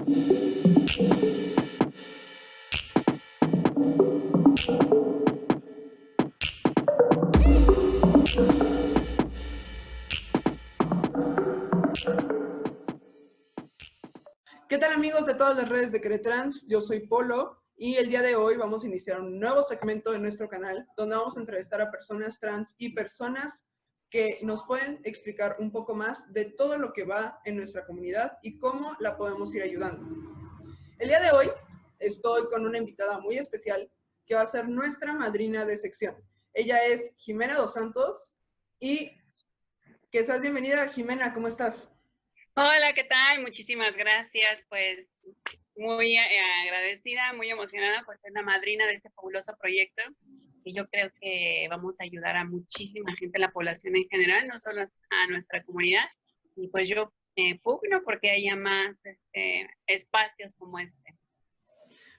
¿Qué tal, amigos de todas las redes de Queretrans? Yo soy Polo y el día de hoy vamos a iniciar un nuevo segmento de nuestro canal donde vamos a entrevistar a personas trans y personas que nos pueden explicar un poco más de todo lo que va en nuestra comunidad y cómo la podemos ir ayudando. El día de hoy estoy con una invitada muy especial que va a ser nuestra madrina de sección. Ella es Jimena Dos Santos y que seas bienvenida, Jimena, ¿cómo estás? Hola, ¿qué tal? Muchísimas gracias. Pues muy agradecida, muy emocionada por ser la madrina de este fabuloso proyecto. Y yo creo que vamos a ayudar a muchísima gente en la población en general, no solo a nuestra comunidad. Y pues yo pugno porque haya más espacios como este.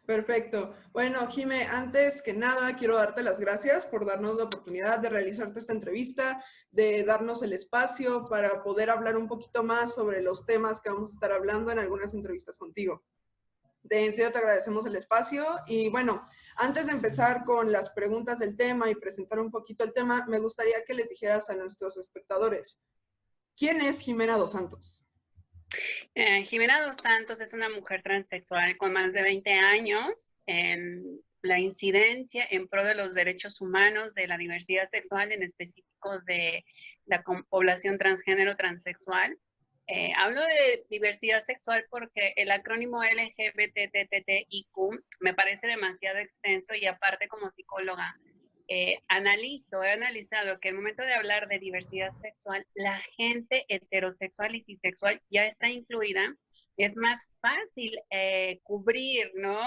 Perfecto. Bueno, Jime, antes que nada quiero darte las gracias por darnos la oportunidad de realizarte esta entrevista, de darnos el espacio para poder hablar un poquito más sobre los temas que vamos a estar hablando en algunas entrevistas contigo. En serio te agradecemos el espacio y bueno, antes de empezar con las preguntas del tema y presentar un poquito el tema, me gustaría que les dijeras a nuestros espectadores, ¿quién es Jimena Dos Santos? Jimena Dos Santos es una mujer transexual con más de 20 años en la incidencia en pro de los derechos humanos, de la diversidad sexual, en específico de la población transgénero transexual. Hablo de diversidad sexual porque el acrónimo LGBTTIQ me parece demasiado extenso y aparte como psicóloga he analizado que al momento de hablar de diversidad sexual, la gente heterosexual y cisexual ya está incluida. Es más fácil cubrir, ¿no?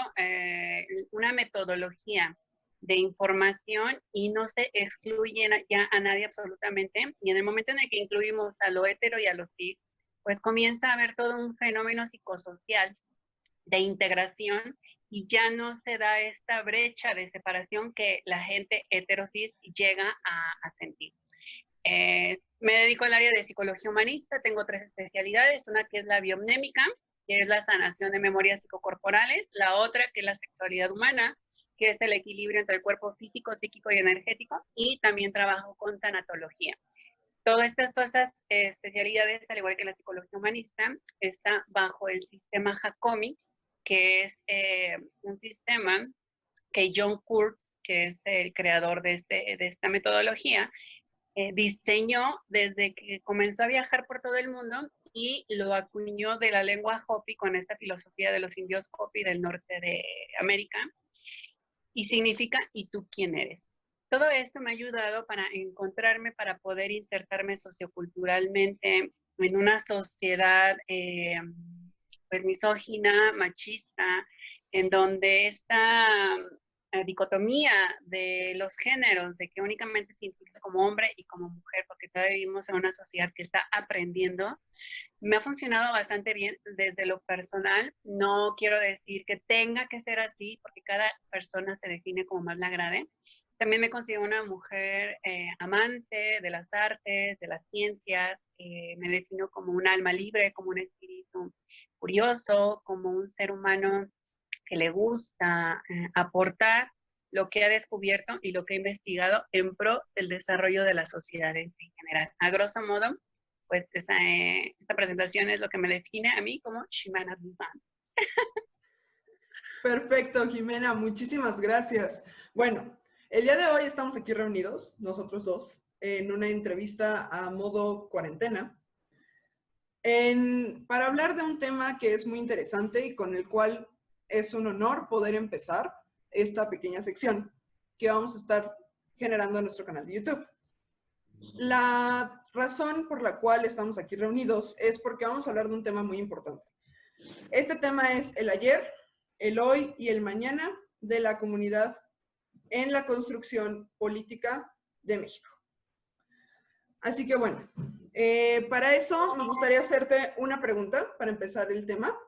Una metodología de información y no se excluye ya a nadie absolutamente. Y en el momento en el que incluimos a lo hetero y a lo cis, pues comienza a haber todo un fenómeno psicosocial de integración y ya no se da esta brecha de separación que la gente heterosis llega a sentir. Me dedico al área de psicología humanista, tengo 3 especialidades, una que es la biomnémica, que es la sanación de memorias psicocorporales, la otra que es la sexualidad humana, que es el equilibrio entre el cuerpo físico, psíquico y energético, y también trabajo con tanatología. Todas estas especialidades, al igual que la psicología humanista, está bajo el sistema Hakomi, que es un sistema que John Kurtz, que es el creador de esta metodología, diseñó desde que comenzó a viajar por todo el mundo y lo acuñó de la lengua Hopi con esta filosofía de los indios Hopi del norte de América, y significa ¿y tú quién eres? Todo esto me ha ayudado para encontrarme, para poder insertarme socioculturalmente en una sociedad pues misógina, machista, en donde esta dicotomía de los géneros, de que únicamente se identifica como hombre y como mujer, porque todavía vivimos en una sociedad que está aprendiendo, me ha funcionado bastante bien desde lo personal. No quiero decir que tenga que ser así, porque cada persona se define como más le agrade. También me considero una mujer amante de las artes, de las ciencias. Me defino como un alma libre, como un espíritu curioso, como un ser humano que le gusta aportar lo que ha descubierto y lo que ha investigado en pro del desarrollo de las sociedades en general. A grosso modo, pues esta presentación es lo que me define a mí como Jimena Dos Santos. Perfecto, Jimena, muchísimas gracias. Bueno, el día de hoy estamos aquí reunidos, nosotros dos, en una entrevista a modo cuarentena, para hablar de un tema que es muy interesante y con el cual es un honor poder empezar esta pequeña sección que vamos a estar generando en nuestro canal de YouTube. La razón por la cual estamos aquí reunidos es porque vamos a hablar de un tema muy importante. Este tema es el ayer, el hoy y el mañana de la comunidad en la construcción política de México. Así que bueno, para eso me gustaría hacerte una pregunta para empezar el tema,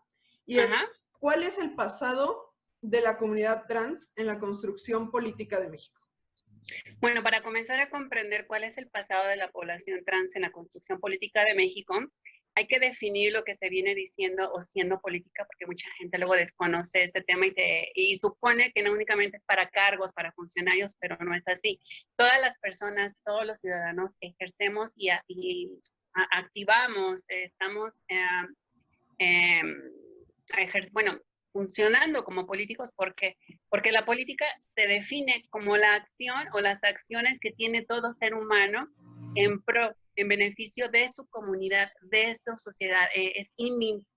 y es, ¿cuál es el pasado de la comunidad trans en la construcción política de México? Bueno, para comenzar a comprender cuál es el pasado de la población trans en la construcción política de México, hay que definir lo que se viene diciendo o siendo política, porque mucha gente luego desconoce este tema y supone que no únicamente es para cargos, para funcionarios, pero no es así. Todas las personas, todos los ciudadanos ejercemos y activamos, estamos, bueno, funcionando como políticos porque la política se define como la acción o las acciones que tiene todo ser humano en beneficio de su comunidad, de su sociedad. Es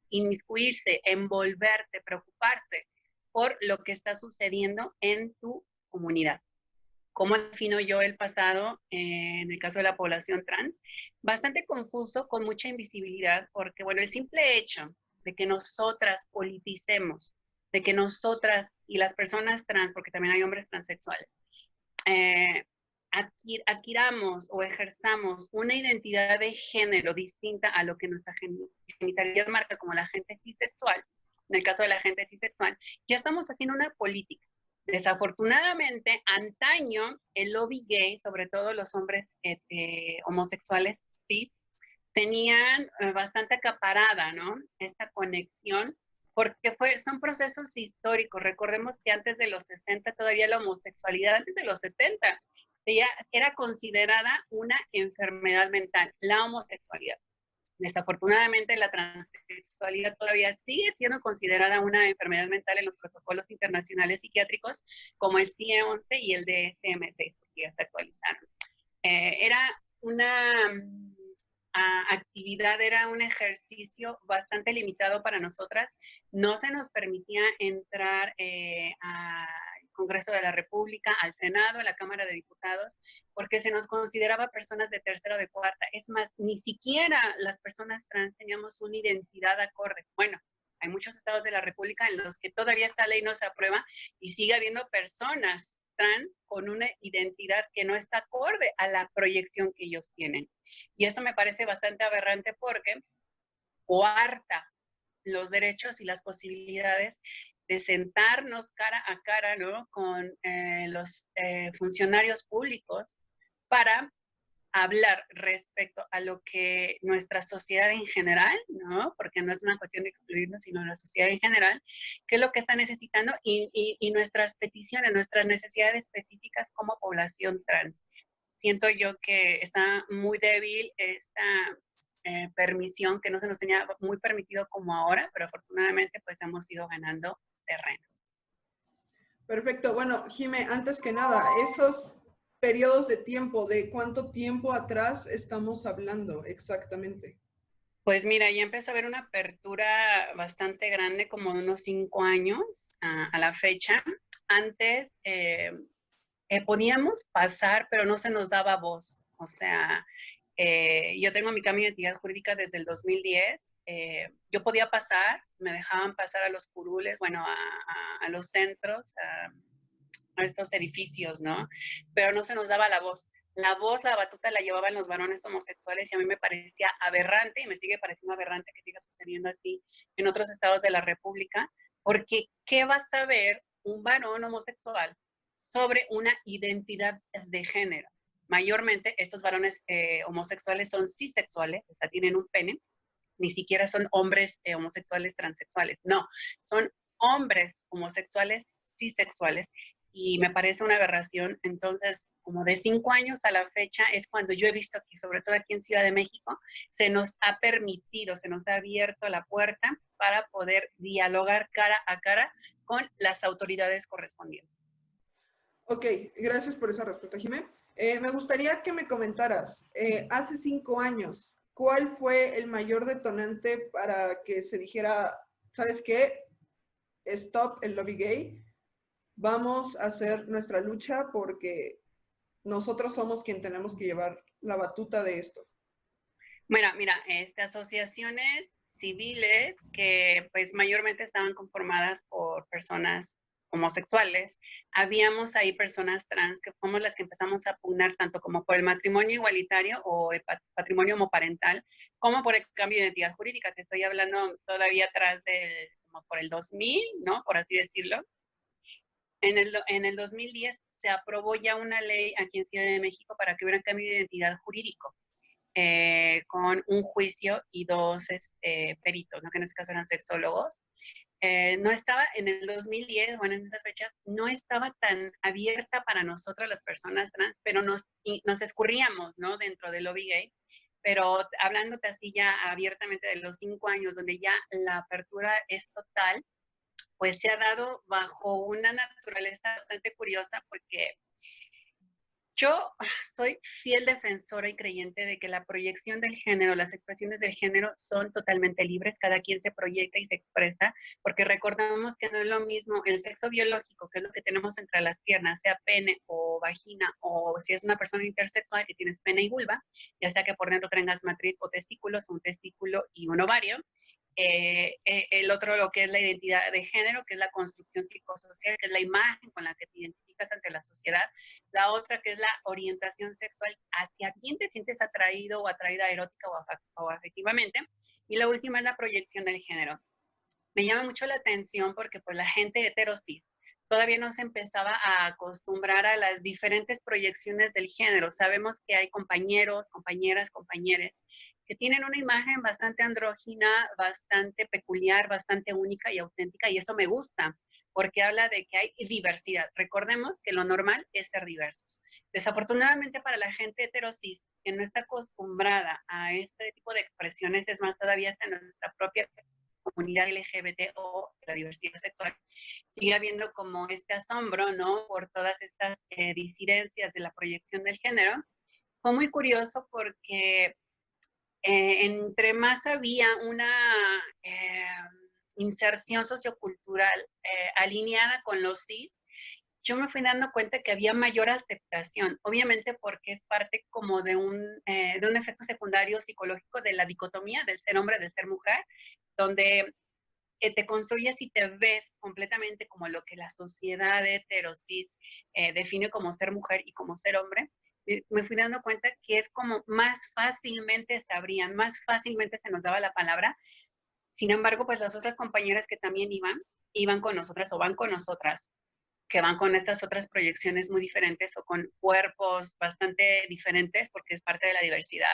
inmiscuirse, envolverte, preocuparse por lo que está sucediendo en tu comunidad. ¿Cómo defino yo el pasado en el caso de la población trans? Bastante confuso, con mucha invisibilidad, porque bueno, el simple hecho de que nosotras politicemos, de que nosotras y las personas trans, porque también hay hombres transexuales, adquiramos o ejerzamos una identidad de género distinta a lo que nuestra genitalidad marca como la gente cisexual, en el caso de la gente cisexual, ya estamos haciendo una política. Desafortunadamente, antaño, el lobby gay, sobre todo los hombres homosexuales cis, tenían bastante acaparada, ¿no? Esta conexión, porque son procesos históricos. Recordemos que antes de los 60 todavía la homosexualidad, antes de los 70, ella era considerada una enfermedad mental, la homosexualidad. Desafortunadamente, la transexualidad todavía sigue siendo considerada una enfermedad mental en los protocolos internacionales psiquiátricos, como el CIE-11 y el DSM-6, porque ya se actualizaron. Era una actividad, era un ejercicio bastante limitado para nosotras. No se nos permitía entrar al Congreso de la República, al Senado, a la Cámara de Diputados, porque se nos consideraba personas de tercera o de cuarta. Es más, ni siquiera las personas trans teníamos una identidad acorde. Bueno, hay muchos estados de la República en los que todavía esta ley no se aprueba y sigue habiendo personas trans con una identidad que no está acorde a la proyección que ellos tienen. Y esto me parece bastante aberrante porque coarta los derechos y las posibilidades de sentarnos cara a cara, ¿no?, con los funcionarios públicos para hablar respecto a lo que nuestra sociedad en general, ¿no?, porque no es una cuestión de excluirnos, sino la sociedad en general, qué es lo que está necesitando y nuestras peticiones, nuestras necesidades específicas como población trans. Siento yo que está muy débil esta permisión, que no se nos tenía muy permitido como ahora, pero afortunadamente pues hemos ido ganando terreno. Perfecto. Bueno, Jime, antes que nada, esos periodos de tiempo, ¿de cuánto tiempo atrás estamos hablando exactamente? Pues mira, ya empezó a haber una apertura bastante grande, como de unos 5 años a la fecha. Antes podíamos pasar, pero no se nos daba voz. O sea, yo tengo mi cambio de identidad jurídica desde el 2010. Yo podía pasar, me dejaban pasar a los curules, bueno, a los centros, a estos edificios, ¿no? Pero no se nos daba la voz. La voz, la batuta la llevaban los varones homosexuales y a mí me parecía aberrante y me sigue pareciendo aberrante que siga sucediendo así en otros estados de la República, porque ¿qué va a saber un varón homosexual sobre una identidad de género? Mayormente estos varones homosexuales son cisexuales, o sea, tienen un pene, ni siquiera son hombres homosexuales transexuales, no, son hombres homosexuales cisexuales y me parece una aberración. Entonces, como de 5 años a la fecha es cuando yo he visto que, sobre todo aquí en Ciudad de México, se nos ha permitido, se nos ha abierto la puerta para poder dialogar cara a cara con las autoridades correspondientes. Ok, gracias por esa respuesta, Jimé. Me gustaría que me comentaras, hace 5 años, ¿cuál fue el mayor detonante para que se dijera, ¿sabes qué? Stop el lobby gay, vamos a hacer nuestra lucha porque nosotros somos quien tenemos que llevar la batuta de esto? Bueno, mira, asociaciones civiles que pues mayormente estaban conformadas por personas homosexuales. Habíamos ahí personas trans que fuimos las que empezamos a pugnar tanto como por el matrimonio igualitario o el patrimonio homoparental, como por el cambio de identidad jurídica. Te estoy hablando todavía atrás como por el 2000, ¿no? Por así decirlo. En el 2010 se aprobó ya una ley aquí en Ciudad de México para que hubiera un cambio de identidad jurídico. con un juicio y dos peritos, ¿no? Que en este caso eran sexólogos. No estaba en el 2010, bueno, en esas fechas, no estaba tan abierta para nosotros las personas trans, pero nos escurríamos, ¿no? Dentro del lobby gay. Pero hablándote así ya abiertamente de los 5 años, donde ya la apertura es total, pues se ha dado bajo una naturaleza bastante curiosa, porque yo soy fiel defensora y creyente de que la proyección del género, las expresiones del género son totalmente libres, cada quien se proyecta y se expresa, porque recordamos que no es lo mismo el sexo biológico, que es lo que tenemos entre las piernas, sea pene o vagina, o si es una persona intersexual que tienes pene y vulva, ya sea que por dentro tengas matriz o testículos, un testículo y un ovario. El otro, lo que es la identidad de género, que es la construcción psicosocial, que es la imagen con la que te identificas ante la sociedad. La otra, que es la orientación sexual, hacia quién te sientes atraído o atraída erótica o afectivamente. Y la última es la proyección del género. Me llama mucho la atención porque pues la gente heterosis todavía no se empezaba a acostumbrar a las diferentes proyecciones del género. Sabemos que hay compañeros, compañeras, compañeres que tienen una imagen bastante andrógina, bastante peculiar, bastante única y auténtica, y eso me gusta, porque habla de que hay diversidad. Recordemos que lo normal es ser diversos. Desafortunadamente para la gente heterosis, que no está acostumbrada a este tipo de expresiones, es más, todavía está en nuestra propia comunidad LGBT o la diversidad sexual, sigue habiendo como este asombro, ¿no? Por todas estas disidencias de la proyección del género. Fue muy curioso porque entre más había una inserción sociocultural alineada con los cis, yo me fui dando cuenta que había mayor aceptación, obviamente porque es parte como de un efecto secundario psicológico de la dicotomía del ser hombre, del ser mujer, donde te construyes y te ves completamente como lo que la sociedad heterosis define como ser mujer y como ser hombre. Me fui dando cuenta que es como más fácilmente se abrían, más fácilmente se nos daba la palabra. Sin embargo, pues las otras compañeras que también iban con nosotras o van con nosotras, que van con estas otras proyecciones muy diferentes o con cuerpos bastante diferentes, porque es parte de la diversidad,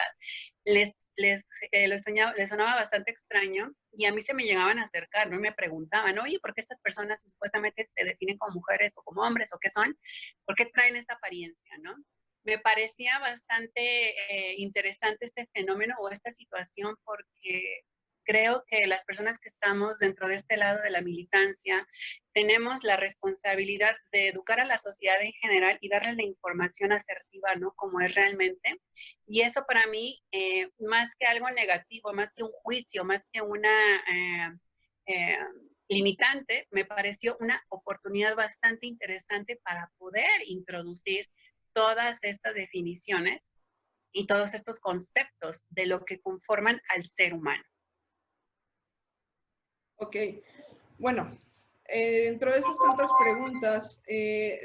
les sonaba bastante extraño, y a mí se me llegaban a acercar, ¿no? Y me preguntaban, oye, ¿por qué estas personas supuestamente se definen como mujeres o como hombres o qué son? ¿Por qué traen esta apariencia, no? Me parecía bastante interesante este fenómeno o esta situación, porque creo que las personas que estamos dentro de este lado de la militancia tenemos la responsabilidad de educar a la sociedad en general y darle la información asertiva, ¿no? Como es realmente. Y eso para mí, más que algo negativo, más que un juicio, más que una eh, limitante, me pareció una oportunidad bastante interesante para poder introducir todas estas definiciones y todos estos conceptos de lo que conforman al ser humano. Ok, bueno, dentro de esas tantas preguntas,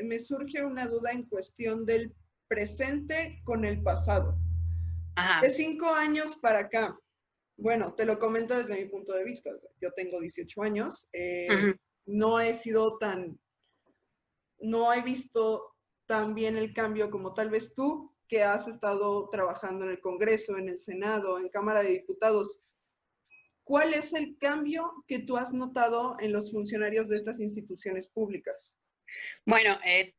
me surge una duda en cuestión del presente con el pasado. Ajá. De 5 años para acá, bueno, te lo comento desde mi punto de vista. Yo tengo 18 años, no he sido no he visto tan bien el cambio como tal vez tú, que has estado trabajando en el Congreso, en el Senado, en Cámara de Diputados. ¿Cuál es el cambio que tú has notado en los funcionarios de estas instituciones públicas? Bueno,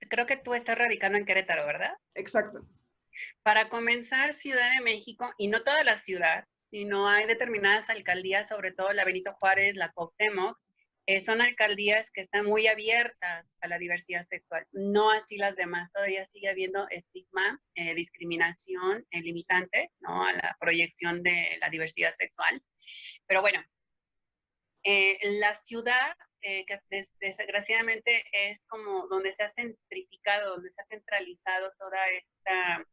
creo que tú estás radicando en Querétaro, ¿verdad? Exacto. Para comenzar, Ciudad de México, y no toda la ciudad, sino hay determinadas alcaldías, sobre todo la Benito Juárez, la Cuauhtémoc, son alcaldías que están muy abiertas a la diversidad sexual, no así las demás. Todavía sigue habiendo estigma, discriminación, limitante, ¿no? A la proyección de la diversidad sexual. Pero bueno, la ciudad, que desgraciadamente es como donde se ha centrificado, donde se ha centralizado toda esta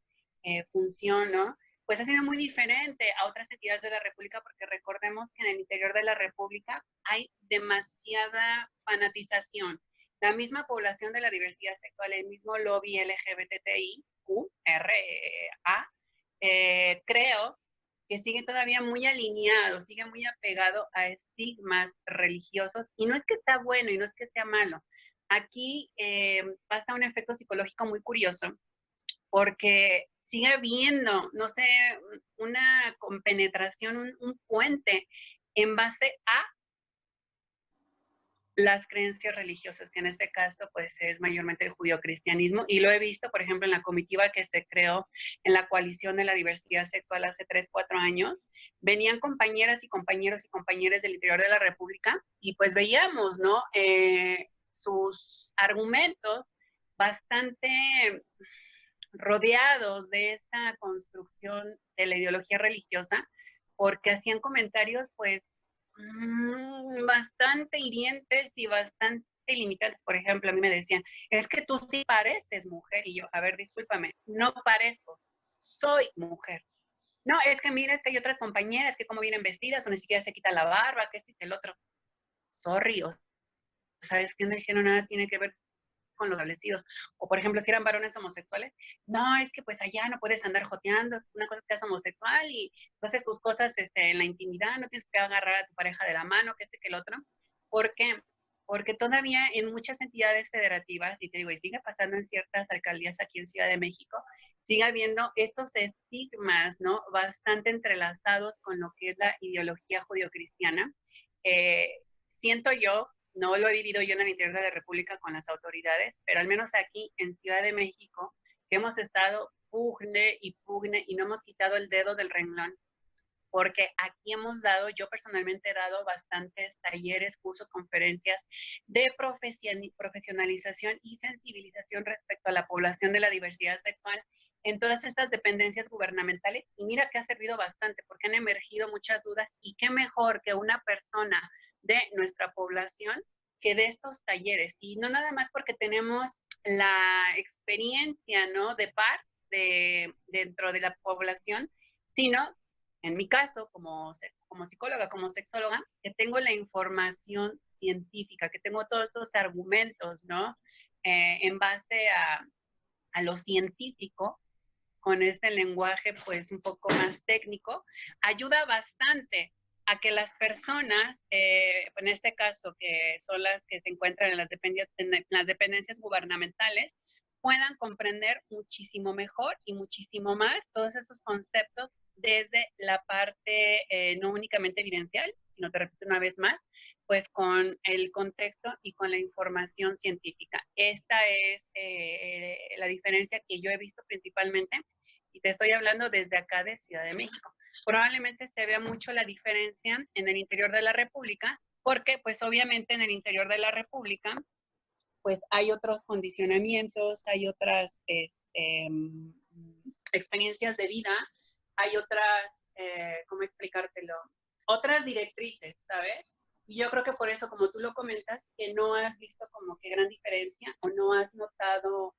función, ¿no? Pues ha sido muy diferente a otras entidades de la República, porque recordemos que en el interior de la República hay demasiada fanatización. La misma población de la diversidad sexual, el mismo lobby LGBTIQ+RA, creo que sigue todavía muy alineado, sigue muy apegado a estigmas religiosos, y no es que sea bueno y no es que sea malo. Aquí pasa un efecto psicológico muy curioso, porque sigue habiendo, no sé, una compenetración, un puente en base a las creencias religiosas, que en este caso pues es mayormente el judio-cristianismo, y lo he visto, por ejemplo, en la comitiva que se creó en la coalición de la diversidad sexual hace 3, 4 años, venían compañeras y compañeros y compañeras del interior de la República, y pues veíamos, ¿no? Sus argumentos bastante rodeados de esta construcción de la ideología religiosa, porque hacían comentarios pues bastante hirientes y bastante limitantes. Por ejemplo, a mí me decían, es que tú sí pareces mujer. Y yo, a ver, discúlpame, no parezco, soy mujer. No, es que mira, es que hay otras compañeras que como vienen vestidas o ni siquiera se quita la barba, que este y el otro. Sorry, o sabes que en el género nada tiene que ver con los establecidos. O, por ejemplo, si eran varones homosexuales, no, es que pues allá no puedes andar joteando, una cosa es que seas homosexual y pues, haces tus cosas en la intimidad, no tienes que agarrar a tu pareja de la mano, que este, que el otro. ¿Por qué? Porque todavía en muchas entidades federativas, y te digo, y sigue pasando en ciertas alcaldías aquí en Ciudad de México, sigue habiendo estos estigmas, ¿no? Bastante entrelazados con lo que es la ideología judio-cristiana. Siento yo, no lo he vivido yo en el interior de la República con las autoridades, pero al menos aquí en Ciudad de México, que hemos estado pugne y no hemos quitado el dedo del renglón, porque aquí hemos dado, yo personalmente he dado bastantes talleres, cursos, conferencias de profesionalización y sensibilización respecto a la población de la diversidad sexual en todas estas dependencias gubernamentales, y mira que ha servido bastante porque han emergido muchas dudas, y qué mejor que una persona de nuestra población que de estos talleres, y no nada más porque tenemos la experiencia, ¿no?, de par dentro de la población, sino en mi caso, como psicóloga, como sexóloga, que tengo la información científica, que tengo todos estos argumentos, ¿no? En base a lo científico, con este lenguaje pues un poco más técnico, ayuda bastante a que las personas, en este caso que son las que se encuentran en las dependencias gubernamentales, puedan comprender muchísimo mejor y muchísimo más todos estos conceptos desde la parte no únicamente evidencial, sino te repito una vez más, pues con el contexto y con la información científica. Esta es la diferencia que yo he visto principalmente, y te estoy hablando desde acá de Ciudad de México. Probablemente se vea mucho la diferencia en el interior de la República, porque pues obviamente en el interior de la República pues hay otros condicionamientos, hay otras experiencias de vida, hay otras, ¿cómo explicártelo? Otras directrices, ¿sabes? Y yo creo que por eso, como tú lo comentas, que no has visto como que gran diferencia o no has notado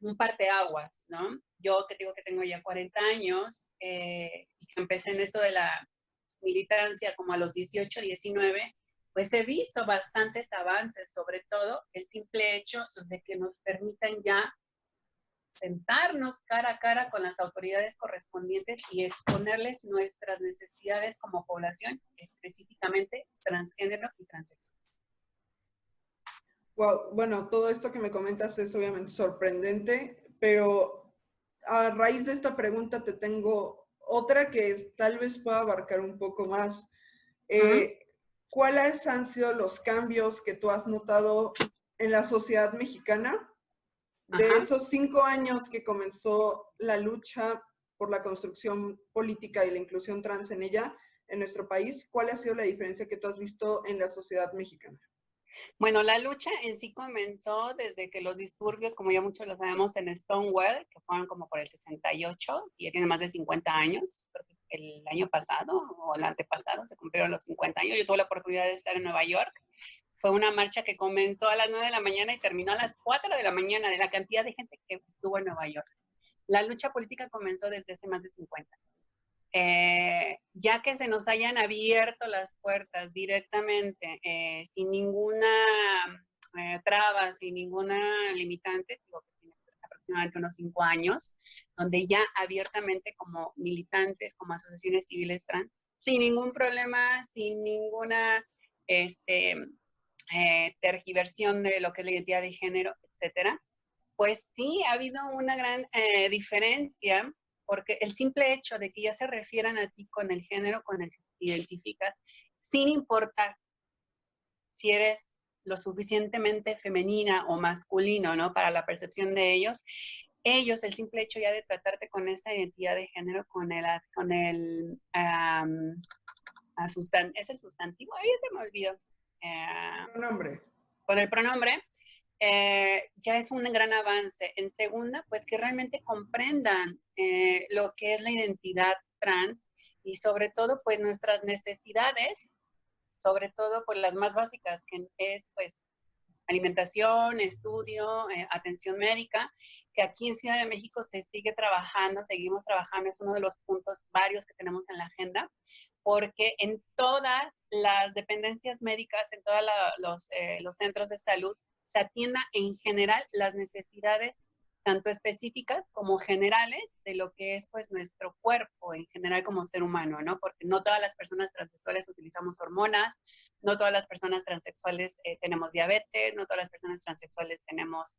un parteaguas, ¿no? Yo que digo que tengo ya 40 años y que empecé en esto de la militancia como a los 18, 19, pues he visto bastantes avances, sobre todo el simple hecho de que nos permitan ya sentarnos cara a cara con las autoridades correspondientes y exponerles nuestras necesidades como población, específicamente transgénero y transexual. Wow, bueno, todo esto que me comentas es obviamente sorprendente, pero a raíz de esta pregunta te tengo otra que tal vez pueda abarcar un poco más. ¿Cuáles han sido los cambios que tú has notado en la sociedad mexicana de esos 5 años que comenzó la lucha por la construcción política y la inclusión trans en ella, en nuestro país? ¿Cuál ha sido la diferencia que tú has visto en la sociedad mexicana? Bueno, la lucha en sí comenzó desde que los disturbios, como ya muchos lo sabemos, en Stonewall, que fueron como por el 68, y ya tiene más de 50 años, creo que el año pasado o el antepasado se cumplieron los 50 años. Yo tuve la oportunidad de estar en Nueva York. Fue una marcha que comenzó a las 9 de la mañana y terminó a las 4 de la mañana, de la cantidad de gente que estuvo en Nueva York. La lucha política comenzó desde hace más de 50 años. Ya que se nos hayan abierto las puertas directamente, sin ninguna traba, sin ninguna limitante, digo que tiene aproximadamente unos 5 años, donde ya abiertamente como militantes, como asociaciones civiles trans, sin ningún problema, sin ninguna tergiversión de lo que es la identidad de género, etcétera, Pues sí, ha habido una gran diferencia, porque el simple hecho de que ya se refieran a ti con el género con el que te identificas, sin importar si eres lo suficientemente femenina o masculino, ¿no? Para la percepción de ellos, el simple hecho ya de tratarte con esta identidad de género, es el sustantivo, ahí se me olvidó. Pronombre. Con el pronombre, ya es un gran avance. En segunda, pues que realmente comprendan lo que es la identidad trans y sobre todo, pues nuestras necesidades, sobre todo por las más básicas, que es pues alimentación, estudio, atención médica, que aquí en Ciudad de México se sigue trabajando, seguimos trabajando, es uno de los puntos varios que tenemos en la agenda, porque en todas las dependencias médicas, en todos los centros de salud, se atienda en general las necesidades tanto específicas como generales de lo que es pues nuestro cuerpo en general como ser humano, ¿no? Porque no todas las personas transexuales utilizamos hormonas, no todas las personas transexuales tenemos diabetes, no todas las personas transexuales tenemos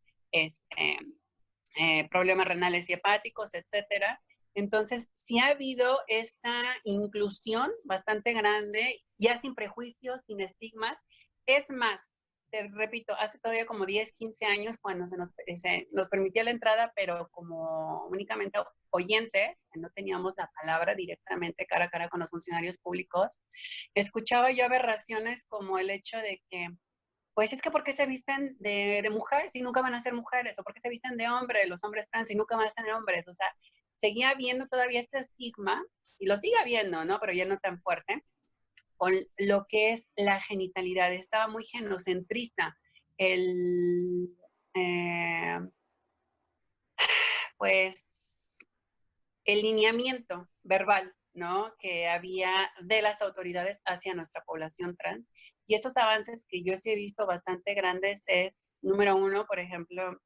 problemas renales y hepáticos, etcétera. Entonces, sí ha habido esta inclusión bastante grande, ya sin prejuicios, sin estigmas. Es más, te repito, hace todavía como 10, 15 años cuando se nos permitía la entrada, pero como únicamente oyentes, que no teníamos la palabra directamente cara a cara con los funcionarios públicos, escuchaba yo aberraciones como el hecho de que pues es que ¿por qué se visten de mujer si nunca van a ser mujeres? ¿O por qué se visten de hombre, los hombres trans, si nunca van a ser hombres? O sea, seguía habiendo todavía este estigma, y lo sigue habiendo, ¿no? Pero ya no tan fuerte, con lo que es la genitalidad. Estaba muy genocentrista el, eh, pues, el lineamiento verbal, ¿no? Que había de las autoridades hacia nuestra población trans. Y estos avances que yo sí he visto bastante grandes es, número uno, por ejemplo,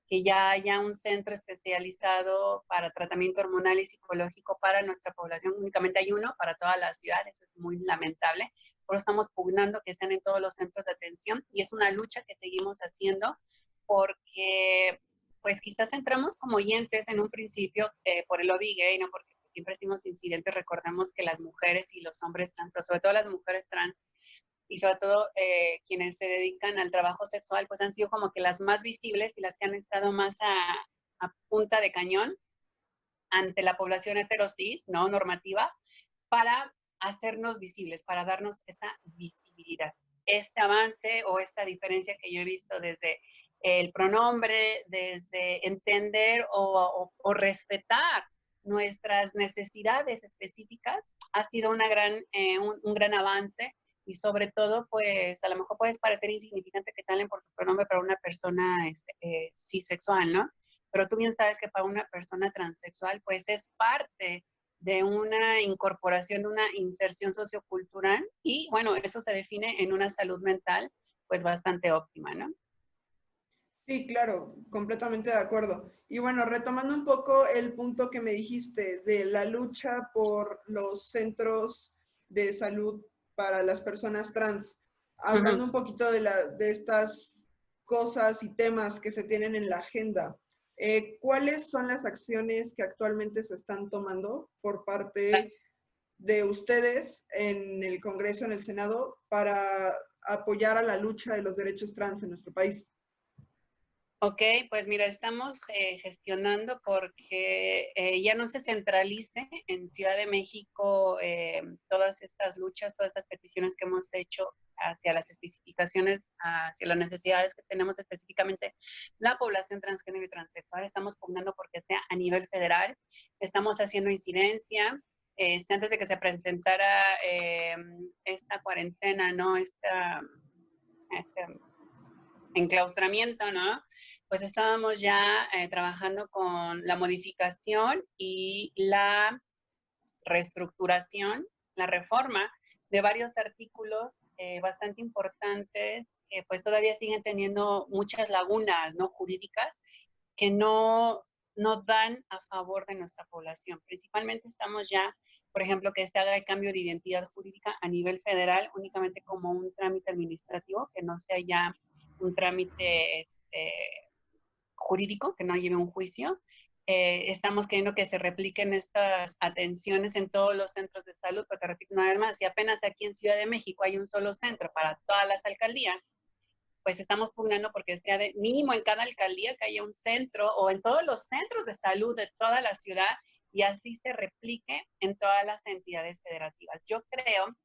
que ya haya un centro especializado para tratamiento hormonal y psicológico para nuestra población. Únicamente hay uno para toda la ciudad, eso es muy lamentable. Por eso estamos pugnando que sean en todos los centros de atención y es una lucha que seguimos haciendo porque pues quizás entramos como oyentes en un principio por el lobby gay, ¿no? Porque siempre hicimos incidentes, recordemos que las mujeres y los hombres trans, pero sobre todo las mujeres trans, y sobre todo quienes se dedican al trabajo sexual, pues han sido como que las más visibles y las que han estado más a punta de cañón ante la población heterosis, ¿no? Normativa, para hacernos visibles, para darnos esa visibilidad. Este avance o esta diferencia que yo he visto desde el pronombre, desde entender o respetar nuestras necesidades específicas, ha sido un gran avance y sobre todo, pues a lo mejor puedes parecer insignificante que te hablen por tu pronombre para una persona cisexual, ¿no? Pero tú bien sabes que para una persona transexual, pues es parte de una incorporación, de una inserción sociocultural y bueno, eso se define en una salud mental pues bastante óptima, ¿no? Sí, claro, completamente de acuerdo. Y bueno, retomando un poco el punto que me dijiste de la lucha por los centros de salud para las personas trans, hablando un poquito de estas cosas y temas que se tienen en la agenda, ¿cuáles son las acciones que actualmente se están tomando por parte de ustedes en el Congreso, en el Senado, para apoyar a la lucha de los derechos trans en nuestro país? Ok, pues mira, estamos gestionando porque ya no se centralice en Ciudad de México todas estas luchas, todas estas peticiones que hemos hecho hacia las especificaciones, hacia las necesidades que tenemos específicamente la población transgénero y transexual. Estamos pugnando porque sea a nivel federal, estamos haciendo incidencia. Antes de que se presentara esta cuarentena, ¿no? Este enclaustramiento, ¿no? Pues estábamos ya trabajando con la modificación y la reestructuración, la reforma de varios artículos bastante importantes que pues todavía siguen teniendo muchas lagunas, ¿no? Jurídicas que no dan a favor de nuestra población. Principalmente estamos ya, por ejemplo, que se haga el cambio de identidad jurídica a nivel federal únicamente como un trámite administrativo, que no sea ya un trámite jurídico, que no lleve un juicio. Estamos queriendo que se repliquen estas atenciones en todos los centros de salud, porque repito una vez más, si apenas aquí en Ciudad de México hay un solo centro para todas las alcaldías, pues estamos pugnando porque sea de mínimo en cada alcaldía que haya un centro o en todos los centros de salud de toda la ciudad y así se replique en todas las entidades federativas. Yo creo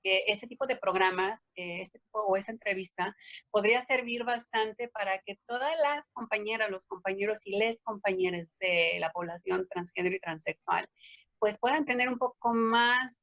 que ese tipo de programas, este tipo o esa entrevista podría servir bastante para que todas las compañeras, los compañeros y les compañeras de la población transgénero y transexual, pues puedan tener un poco más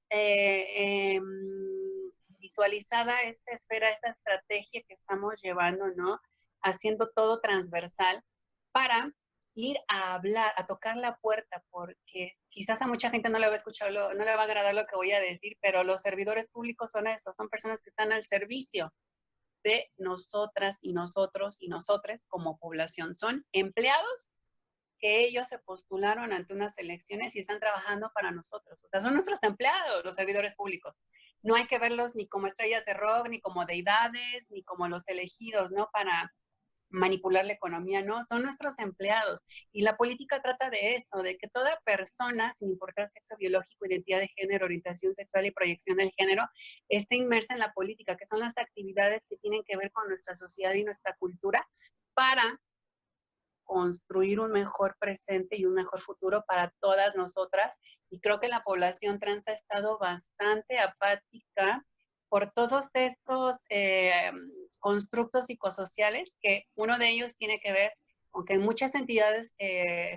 visualizada esta esfera, esta estrategia que estamos llevando, ¿no? Haciendo todo transversal para ir a hablar, a tocar la puerta, porque quizás a mucha gente no le va a escuchar, no le va a agradar lo que voy a decir, pero los servidores públicos son eso, son personas que están al servicio de nosotras y nosotros y nosotres como población. Son empleados que ellos se postularon ante unas elecciones y están trabajando para nosotros. O sea, son nuestros empleados, los servidores públicos. No hay que verlos ni como estrellas de rock, ni como deidades, ni como los elegidos, ¿no? Para manipular la economía, no, son nuestros empleados. Y la política trata de eso, de que toda persona, sin importar sexo biológico, identidad de género, orientación sexual y proyección del género, esté inmersa en la política, que son las actividades que tienen que ver con nuestra sociedad y nuestra cultura para construir un mejor presente y un mejor futuro para todas nosotras. Y creo que la población trans ha estado bastante apática por todos estos constructos psicosociales, que uno de ellos tiene que ver con que muchas entidades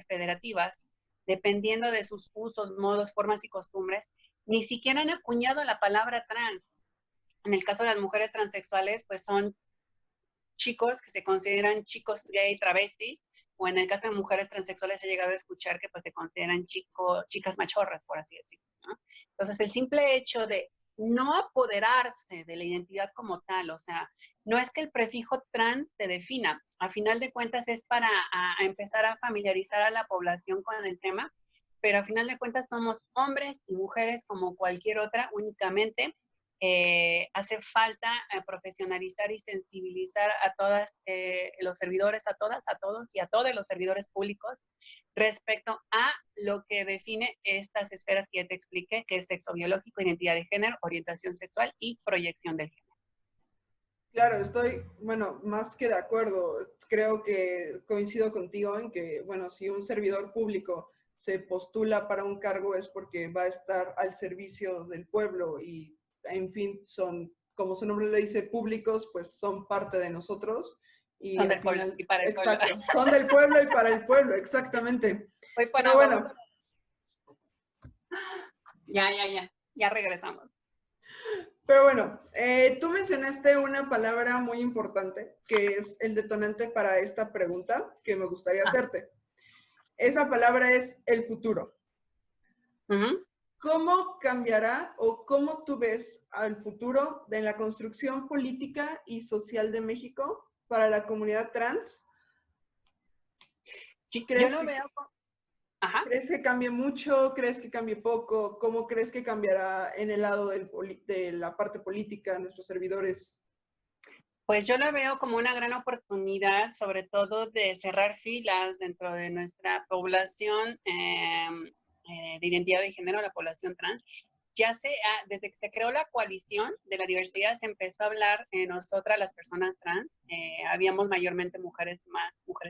federativas, dependiendo de sus usos, modos, formas y costumbres, ni siquiera han acuñado la palabra trans. En el caso de las mujeres transexuales, pues son chicos que se consideran chicos gay travestis, o en el caso de mujeres transexuales he llegado a escuchar que pues se consideran chicas machorras, por así decirlo, ¿no? Entonces el simple hecho de no apoderarse de la identidad como tal, o sea, no es que el prefijo trans te defina, a final de cuentas es para empezar a familiarizar a la población con el tema, pero a final de cuentas somos hombres y mujeres como cualquier otra, únicamente hace falta profesionalizar y sensibilizar a todas los servidores, a todas, a todos y a todos los servidores públicos respecto a lo que define estas esferas que ya te expliqué, que es sexo biológico, identidad de género, orientación sexual y proyección del género. Claro, estoy, bueno, más que de acuerdo. Creo que coincido contigo en que, bueno, si un servidor público se postula para un cargo es porque va a estar al servicio del pueblo y, en fin, son, como su nombre le dice, públicos, pues son parte de nosotros y Son al del pueblo final, y para el pueblo. exacto, son del pueblo y para el pueblo, exactamente. Voy para Pero abajo. bueno. Ya regresamos. Pero bueno, tú mencionaste una palabra muy importante que es el detonante para esta pregunta que me gustaría hacerte. Esa palabra es el futuro. ¿Cómo cambiará o cómo tú ves al futuro de la construcción política y social de México para la comunidad trans? Yo lo veo como... Ajá. ¿Crees que cambie mucho? ¿Crees que cambie poco? ¿Cómo crees que cambiará en el lado de la parte política, nuestros servidores? Pues yo lo veo como una gran oportunidad, sobre todo de cerrar filas dentro de nuestra población de identidad de género, la población trans. Desde que se creó la coalición de la diversidad, se empezó a hablar nosotras, las personas trans. Habíamos mayormente mujeres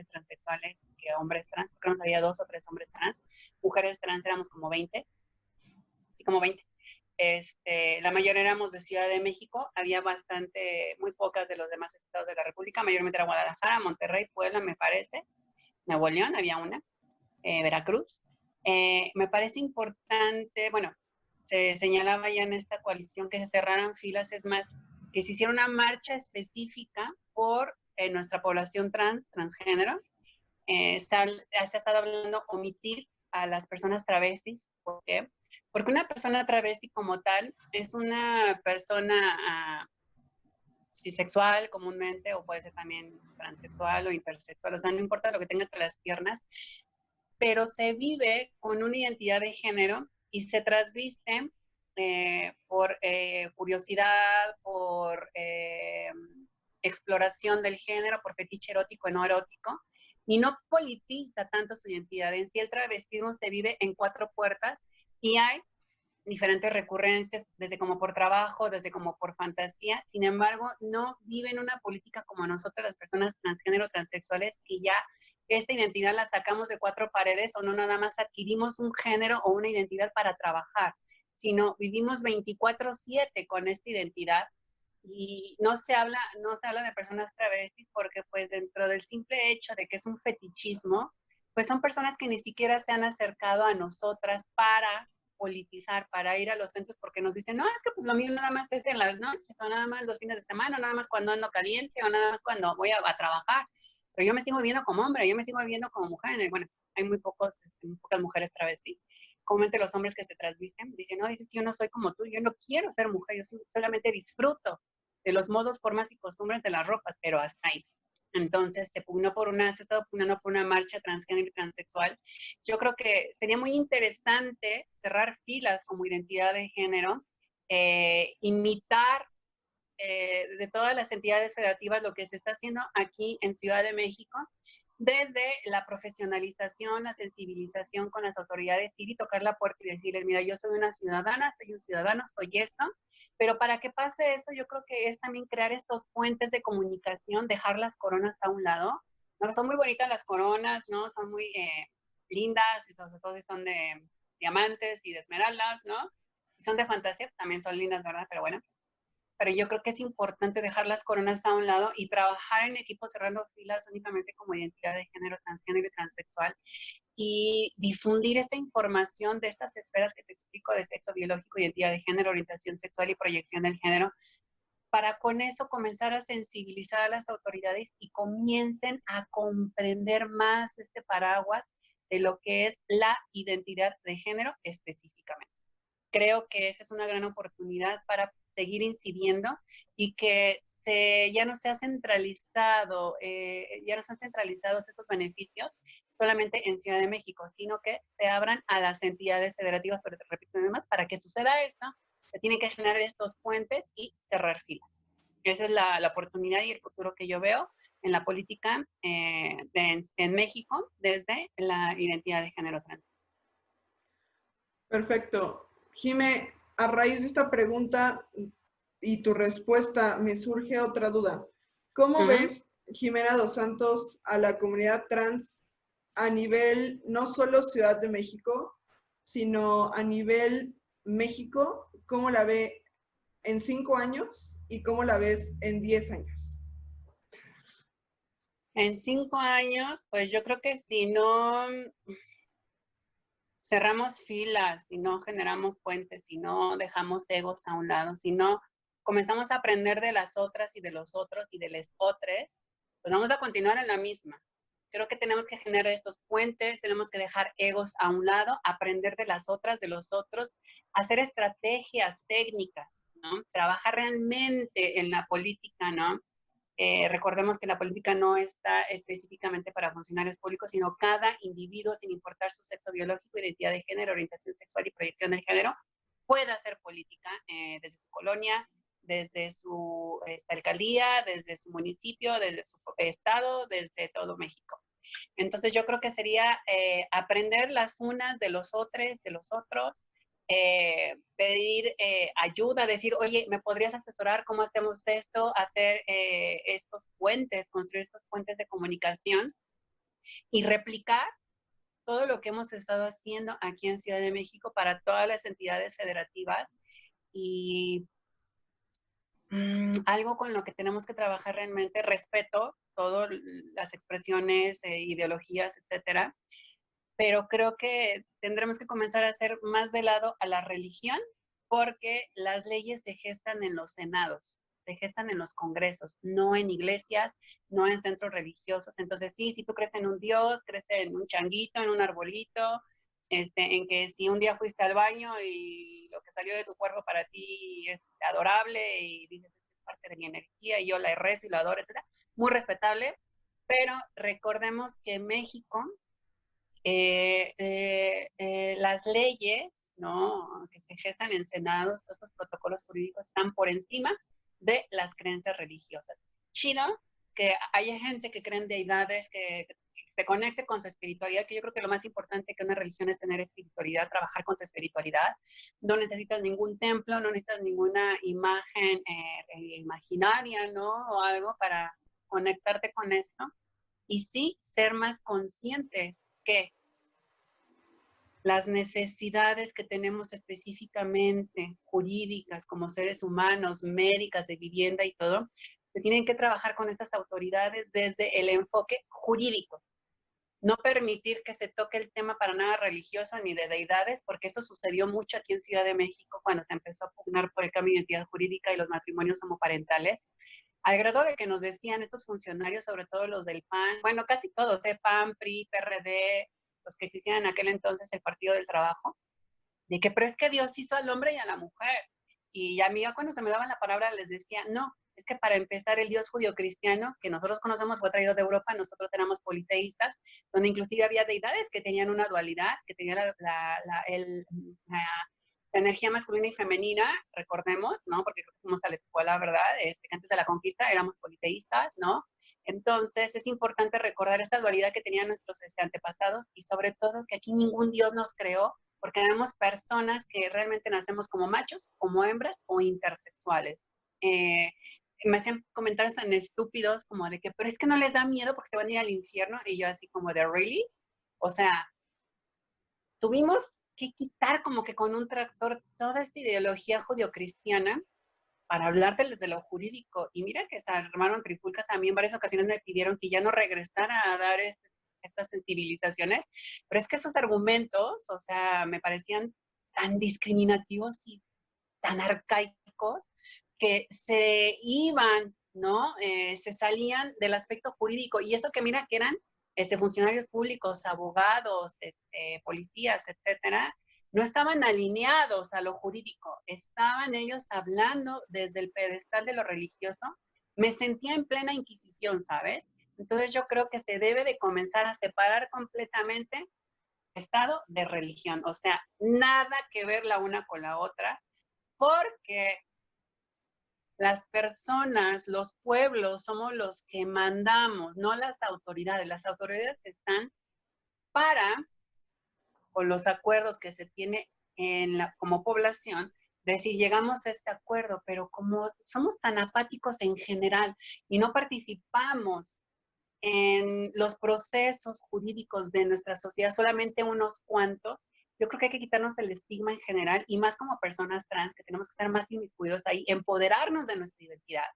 transexuales que hombres trans, porque nos había 2 o 3 hombres trans. Mujeres trans éramos como 20, sí, como 20. La mayoría éramos de Ciudad de México, había muy pocas de los demás estados de la República, mayormente era Guadalajara, Monterrey, Puebla, me parece, Nuevo León, había una, Veracruz. Me parece importante, bueno, se señalaba ya en esta coalición que se cerraran filas, es más, que se hiciera una marcha específica por nuestra población transgénero. Se ha estado hablando omitir a las personas travestis. ¿Por qué? Porque una persona travesti como tal es una persona cisexual comúnmente, o puede ser también transexual o intersexual, o sea, no importa lo que tenga entre las piernas, pero se vive con una identidad de género y se trasviste por curiosidad, por exploración del género, por fetiche erótico y no erótico, y no politiza tanto su identidad. En sí el travestismo se vive en 4 puertas y hay diferentes recurrencias, desde como por trabajo, desde como por fantasía. Sin embargo, no viven una política como nosotras las personas transgénero, transexuales, que ya esta identidad la sacamos de 4 paredes o no nada más adquirimos un género o una identidad para trabajar, sino vivimos 24/7 con esta identidad. Y no se habla de personas travestis porque pues dentro del simple hecho de que es un fetichismo, pues son personas que ni siquiera se han acercado a nosotras para politizar, para ir a los centros, porque nos dicen, no, es que pues lo mío nada más es en las noches, o nada más los fines de semana, o nada más cuando ando caliente, o nada más cuando voy a trabajar. Pero yo me sigo viendo como hombre, yo me sigo viendo como mujer. Bueno, hay muy pocas mujeres travestis. Comúnmente los hombres que se transvisten dicen, no, dices que yo no soy como tú, yo no quiero ser mujer, yo solamente disfruto de los modos, formas y costumbres de las ropas, pero hasta ahí. Entonces se ha estado pugnando por una marcha transgénero y transexual. Yo creo que sería muy interesante cerrar filas como identidad de género, imitar de todas las entidades federativas lo que se está haciendo aquí en Ciudad de México, desde la profesionalización, la sensibilización con las autoridades, ir y tocar la puerta y decirles, mira, yo soy una ciudadana, soy un ciudadano, soy esto, pero para que pase eso, yo creo que es también crear estos puentes de comunicación, dejar las coronas a un lado. ¿No? Son muy bonitas las coronas, ¿no? Son muy lindas, y sobre todo si son de diamantes y de esmeraldas, ¿no? Si son de fantasía, también son lindas, ¿verdad? Pero bueno, pero yo creo que es importante dejar las coronas a un lado y trabajar en equipo cerrando filas únicamente como identidad de género, transgénero y transexual, y difundir esta información de estas esferas que te explico de sexo biológico, identidad de género, orientación sexual y proyección del género, para con eso comenzar a sensibilizar a las autoridades y comiencen a comprender más este paraguas de lo que es la identidad de género específicamente. Creo que esa es una gran oportunidad para seguir incidiendo y que ya no se ha centralizado, ya no se han centralizado estos beneficios solamente en Ciudad de México, sino que se abran a las entidades federativas, pero te repito además, para que suceda esto, se tienen que generar estos puentes y cerrar filas. Esa es la oportunidad y el futuro que yo veo en la política en México desde la identidad de género trans. Perfecto. Jime, a raíz de esta pregunta y tu respuesta, me surge otra duda. ¿Cómo ve Jimena Dos Santos a la comunidad trans a nivel no solo Ciudad de México, sino a nivel México? ¿Cómo la ve en 5 años y cómo la ves en 10 años? En 5 años, pues yo creo que si no cerramos filas, si no generamos puentes, si no dejamos egos a un lado, si no comenzamos a aprender de las otras y de los otros y de los otros, pues vamos a continuar en la misma. Creo que tenemos que generar estos puentes, tenemos que dejar egos a un lado, aprender de las otras, de los otros, hacer estrategias técnicas, ¿no? Trabajar realmente en la política, ¿no? Recordemos que la política no está específicamente para funcionarios públicos, sino cada individuo, sin importar su sexo biológico, identidad de género, orientación sexual y proyección de género, puede hacer política desde su colonia, desde su alcaldía, desde su municipio, desde su estado, desde todo México. Entonces yo creo que sería aprender las unas de los otros, pedir ayuda, decir, oye, ¿me podrías asesorar cómo hacemos esto? Hacer estos puentes, construir estos puentes de comunicación y replicar todo lo que hemos estado haciendo aquí en Ciudad de México para todas las entidades federativas y algo con lo que tenemos que trabajar realmente, respeto todas las expresiones, ideologías, etcétera, pero creo que tendremos que comenzar a hacer más de lado a la religión porque las leyes se gestan en los senados, se gestan en los congresos, no en iglesias, no en centros religiosos. Entonces, sí, si tú crees en un Dios, crees en un changuito, en un arbolito, en que si un día fuiste al baño y lo que salió de tu cuerpo para ti es adorable y dices, es parte de mi energía y yo la rezo y la adoro, etc. Muy respetable, pero recordemos que México las leyes, ¿no? Que se gestan en senados, todos estos protocolos jurídicos están por encima de las creencias religiosas. Chido que haya gente que cree en deidades, que se conecte con su espiritualidad, que yo creo que lo más importante que una religión es tener espiritualidad, trabajar con tu espiritualidad. No necesitas ningún templo, no necesitas ninguna imagen imaginaria, ¿no? O algo para conectarte con esto. Y sí, ser más conscientes que las necesidades que tenemos específicamente jurídicas como seres humanos, médicas, de vivienda y todo, se tienen que trabajar con estas autoridades desde el enfoque jurídico. No permitir que se toque el tema para nada religioso ni de deidades, porque eso sucedió mucho aquí en Ciudad de México cuando se empezó a pugnar por el cambio de identidad jurídica y los matrimonios homoparentales, al grado de que nos decían estos funcionarios, sobre todo los del PAN, bueno, casi todos, PAN, PRI, PRD, los que existían en aquel entonces el Partido del Trabajo, de que, pero es que Dios hizo al hombre y a la mujer. Y a mí cuando se me daban la palabra les decía, no, es que para empezar el Dios judío-cristiano, que nosotros conocemos, fue traído de Europa, nosotros éramos politeístas, donde inclusive había deidades que tenían una dualidad, que tenían la energía masculina y femenina, recordemos, ¿no? Porque fuimos a la escuela, ¿verdad? Que antes de la conquista éramos politeístas, ¿no? Entonces es importante recordar esta dualidad que tenían nuestros antepasados y sobre todo que aquí ningún Dios nos creó, porque tenemos personas que realmente nacemos como machos, como hembras o intersexuales. Me hacían comentarios tan estúpidos como de que, pero es que no les da miedo porque se van a ir al infierno, y yo así como de, ¿really? O sea, tuvimos que quitar como que con un tractor toda esta ideología judio-cristiana para hablar desde lo jurídico. Y mira que se armaron trifulcas. A mí en varias ocasiones me pidieron que ya no regresara a dar estas sensibilizaciones, pero es que esos argumentos, o sea, me parecían tan discriminativos y tan arcaicos que se iban, ¿no? Se salían del aspecto jurídico. Y eso que mira que eran funcionarios públicos, abogados, policías, etcétera, no estaban alineados a lo jurídico, estaban ellos hablando desde el pedestal de lo religioso. Me sentía en plena inquisición, ¿sabes? Entonces yo creo que se debe de comenzar a separar completamente Estado de religión, o sea, nada que ver la una con la otra, porque las personas, los pueblos, somos los que mandamos, no las autoridades. Las autoridades están para, con los acuerdos que se tiene como población, decir, llegamos a este acuerdo, pero como somos tan apáticos en general y no participamos en los procesos jurídicos de nuestra sociedad, solamente unos cuantos, yo creo que hay que quitarnos el estigma en general y más como personas trans, que tenemos que estar más inmiscuidos ahí, empoderarnos de nuestra identidad,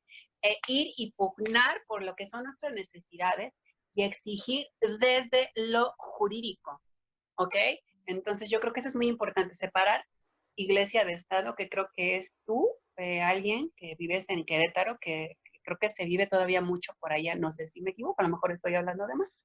ir y pugnar por lo que son nuestras necesidades y exigir desde lo jurídico, ¿ok? Entonces yo creo que eso es muy importante, separar iglesia de Estado, que creo que es tú, alguien que vives en Querétaro, que creo que se vive todavía mucho por allá, no sé si me equivoco, a lo mejor estoy hablando de más.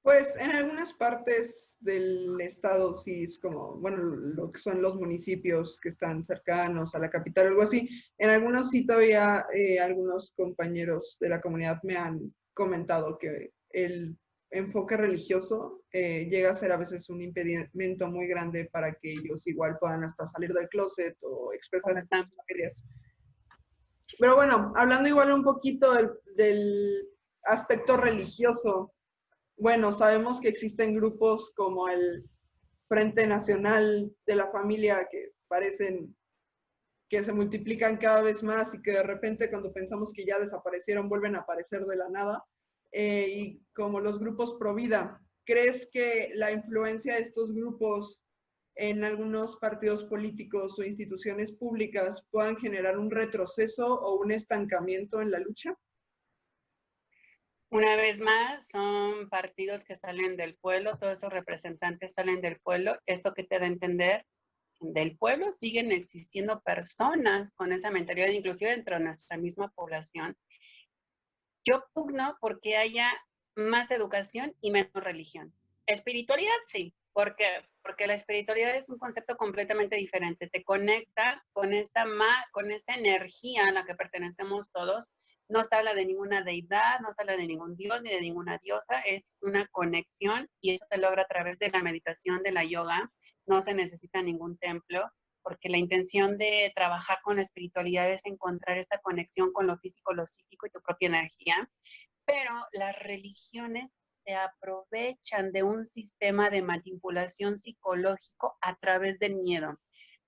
Pues en algunas partes del estado sí es como, bueno, lo que son los municipios que están cercanos a la capital o algo así. En algunos sí todavía algunos compañeros de la comunidad me han comentado que el enfoque religioso llega a ser a veces un impedimento muy grande para que ellos igual puedan hasta salir del closet o expresar sus familias. Pero bueno, hablando igual un poquito del aspecto religioso, bueno, sabemos que existen grupos como el Frente Nacional de la Familia que parecen que se multiplican cada vez más y que de repente cuando pensamos que ya desaparecieron vuelven a aparecer de la nada. Y como los grupos pro vida, ¿crees que la influencia de estos grupos en algunos partidos políticos o instituciones públicas puedan generar un retroceso o un estancamiento en la lucha? Una vez más, son partidos que salen del pueblo, todos esos representantes salen del pueblo. Esto que te da a entender, del pueblo siguen existiendo personas con esa mentalidad, inclusive dentro de nuestra misma población. Yo pugno porque haya más educación y menos religión. Espiritualidad, sí. ¿Por qué? Porque la espiritualidad es un concepto completamente diferente. Te conecta con esa energía a la que pertenecemos todos. No se habla de ninguna deidad, no se habla de ningún dios ni de ninguna diosa. Es una conexión y eso se logra a través de la meditación, de la yoga. No se necesita ningún templo, porque la intención de trabajar con la espiritualidad es encontrar esta conexión con lo físico, lo psíquico y tu propia energía. pero las religiones se aprovechan de un sistema de manipulación psicológico a través del miedo.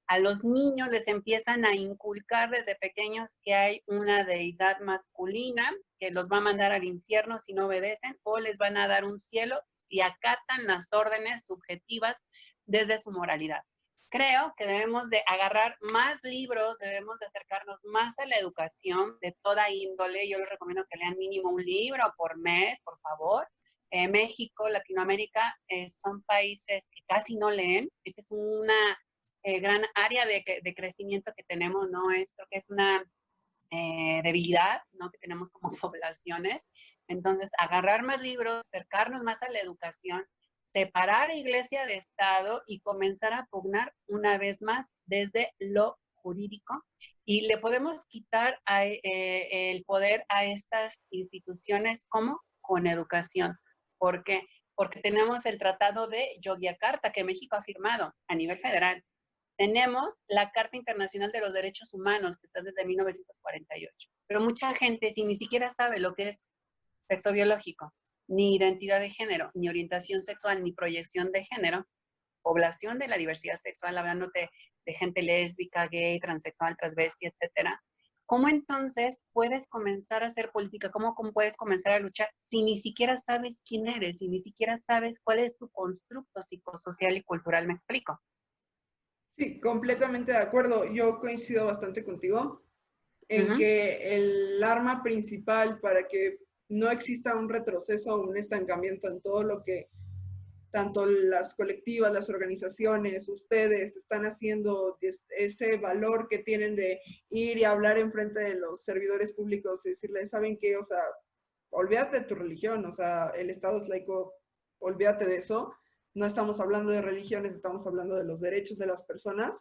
A los niños les empiezan a inculcar desde pequeños que hay una deidad masculina que los va a mandar al infierno si no obedecen, o les van a dar un cielo si acatan las órdenes subjetivas desde su moralidad. Creo que debemos de agarrar más libros, debemos de acercarnos más a la educación de toda índole. Yo les recomiendo que lean mínimo un libro por mes, por favor. México, Latinoamérica son países que casi no leen. Esa es una gran área de crecimiento que tenemos, ¿no? Esto que es una debilidad, ¿no? Que tenemos como poblaciones. Entonces, agarrar más libros, acercarnos más a la educación, separar iglesia de Estado y comenzar a pugnar una vez más desde lo jurídico, y le podemos quitar el poder a estas instituciones como con educación. ¿Por qué? Porque tenemos el Tratado de Yogyakarta que México ha firmado a nivel federal. Tenemos la Carta Internacional de los Derechos Humanos, que está desde 1948. Pero mucha gente, si ni siquiera sabe lo que es sexo biológico, ni identidad de género, ni orientación sexual, ni proyección de género, población de la diversidad sexual, hablando de gente lésbica, gay, transexual, transvesti, etcétera, ¿cómo entonces puedes comenzar a hacer política? ¿Cómo puedes comenzar a luchar si ni siquiera sabes quién eres, si ni siquiera sabes cuál es tu constructo psicosocial y cultural? ¿Me explico? Sí, completamente de acuerdo. Yo coincido bastante contigo en que el arma principal para que no exista un retroceso o un estancamiento en todo lo que tanto las colectivas, las organizaciones, ustedes están haciendo, ese valor que tienen de ir y hablar en frente de los servidores públicos y decirles, ¿saben qué? O sea, olvídate de tu religión, o sea, el Estado es laico, olvídate de eso. No estamos hablando de religiones, estamos hablando de los derechos de las personas.